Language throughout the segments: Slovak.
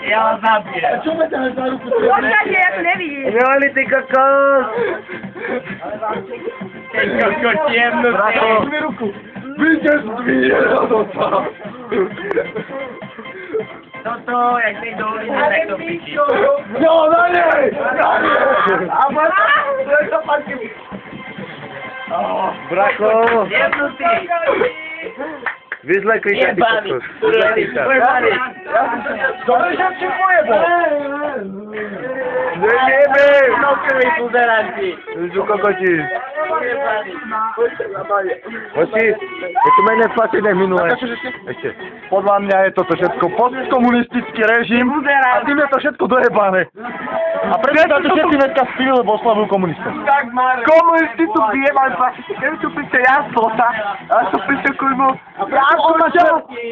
Ja vás zabijem. A čo ma ťaháš za ruku? Počkajte, ja to nevidím. Nevolí ty kokos! Keď kokos jemnú Bracho. Daj mi ruku. Víťazství je radota. Toto, jak ty do ulice, tak to piči. No, na nej! Na nej! A to patrí. Bracho! Jemnutý. Vyzle kriča ty Jebany. kokos. Vyzle kriča. Jebany. Dobre, že si pojebal. Nejebe! Nokili buzeranti. Sú kokoti. Jebany. Hoci, je tu menej spasiť než minulé. Ešte. Podľa mňa je toto všetko postkomunistický režim a tým je to všetko dojebané. A preto sa tu všetci dneska spili, lebo oslavujú komunistov. Komunisti tu vyjebali fašisti, keby tu príšte jasnota, a tu príšte kurvu.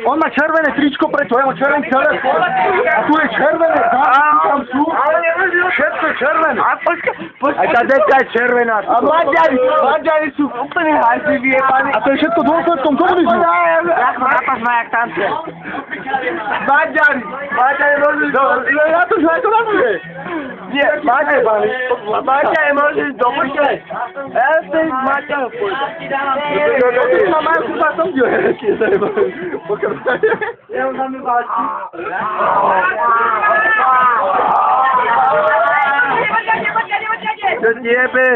On má červené tričko, preto ja mám červený telefón. A tu je červené, tam sú. Všetko je červené. Aj tá deska je červená. A Maďari sú úplne hajzli vyjebaní. A to je všetko dôsledkom komunizmu. Bracho, napaš ma jak tance. Maďari môžu... Ja to už aj to nazvie. Nie, Maďari môžu ísť do počkej. Ja ste ísť Maďari pôjde. Ja mám chuba som ďo. Ja už tam nebáči. Čo ti jebe?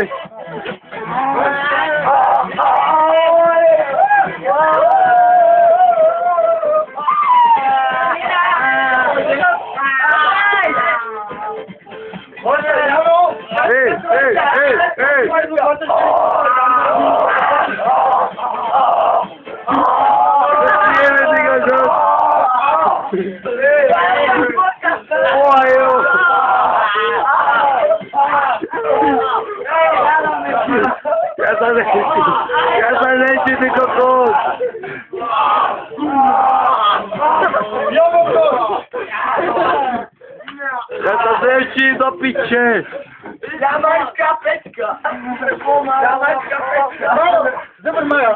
Ej! Ja sa nečí, ty kokos! Ja sa nečí do piče! Jamańska peczka! Jamańska peczka! Zobacz Maja!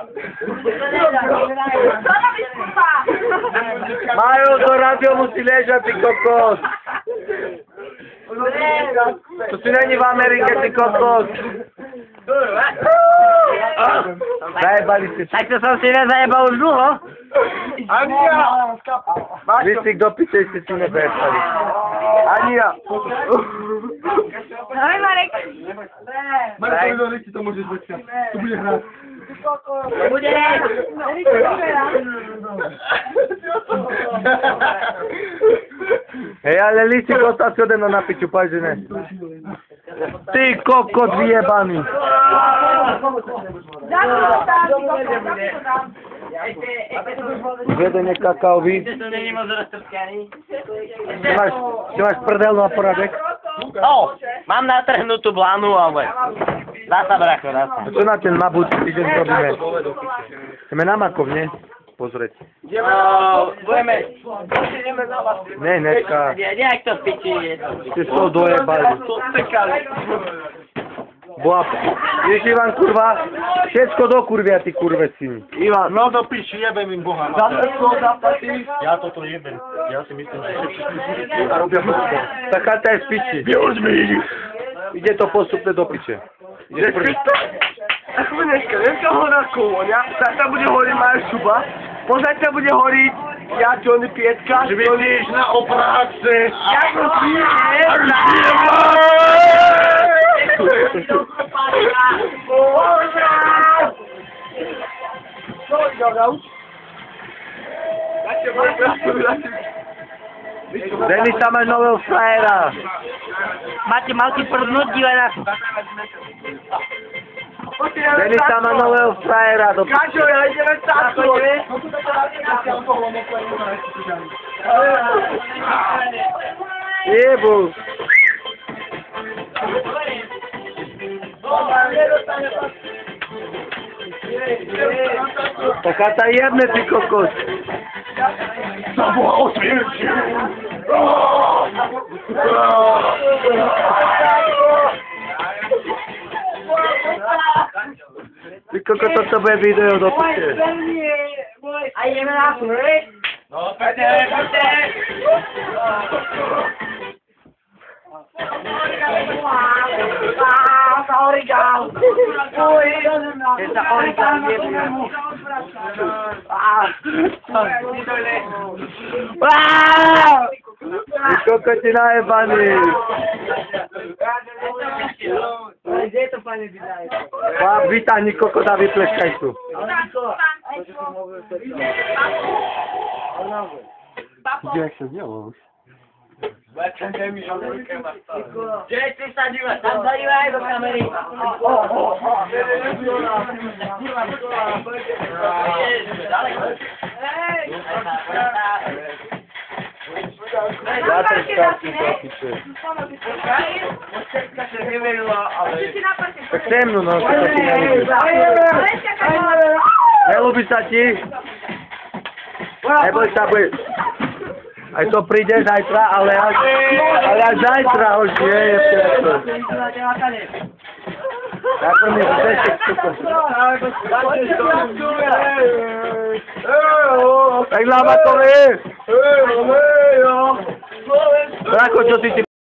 Majo, to radio musí ležať, ty kokos! To si není v Amerike, ty kokos! Zajebali ste. Tak to som si nezajebal už dlho. Ania! Vy si do piče ste si nebezpali. Ania! Ahoj, Marek. Marek, to to môžeš dneska. Tu bude hrať. Bude. Hej, ale lístik ostal si ode mnou na piču, povedz, že ne. Ty kokot vyjebaný. Už jeden je kakaový. To není moc roztrskaný. Ty máš prdel na poradek? O, mám natrhnutú blánu, ale... Dá sa, bracho, dá sa. A čo na ten mabut týždeň robíme? Chceme na Makov, nie? Pozrieť. Budeme... Ne, dneska. Nejak to piči. Ste to dojebali. Boha, vieš Ivan, kurva, všetko do kurvia, ty kurve syni. Ivan, no do piči, jebem im Boha. Zaprsko, zaplatí. Ja toto jebem. Ja si myslím, že všetci a robia všetko. Tá chata je v piči. Vyhoď mi ich. Ide to postupne do piče. Ide prvý. Ako dneska horá kôňa, zajtra bude horiť moja šuba, pozajtra bude horiť ja, Johnny Pietka. Že vidíš na opráce. Ja to zvíjem. Denis, tam máš nového frajera. Mal ti prdnúť, dívaj na to. Denis, tam má nového frajera. Káčo, ja ideme táto. Jebu. Tak chata jebne, ty kokos. Za Boha osvietil. Ty kokos, toto bude video do piče. Moje A ideme na tú, hej? No, Peter! Sa origal! Uy, Sa origal, Ty kokotina jebany. Gdzie to panie wydaje? Witanie kokota wypleszczaj tu. Gdzie jak się zdjęło już? Gdzie ty wsadziłeś? Tam zaliwaj do kamery. Ja też kartki zapiszę. Tak temno, no, to ci nie lubi. Nie lubi sa ti? Neboj sa, boj. Aj to príde zajtra, ale až zajtra už nie je všetko. Najprv mi zdešte super. Tak nám ako je. Rako, čo ty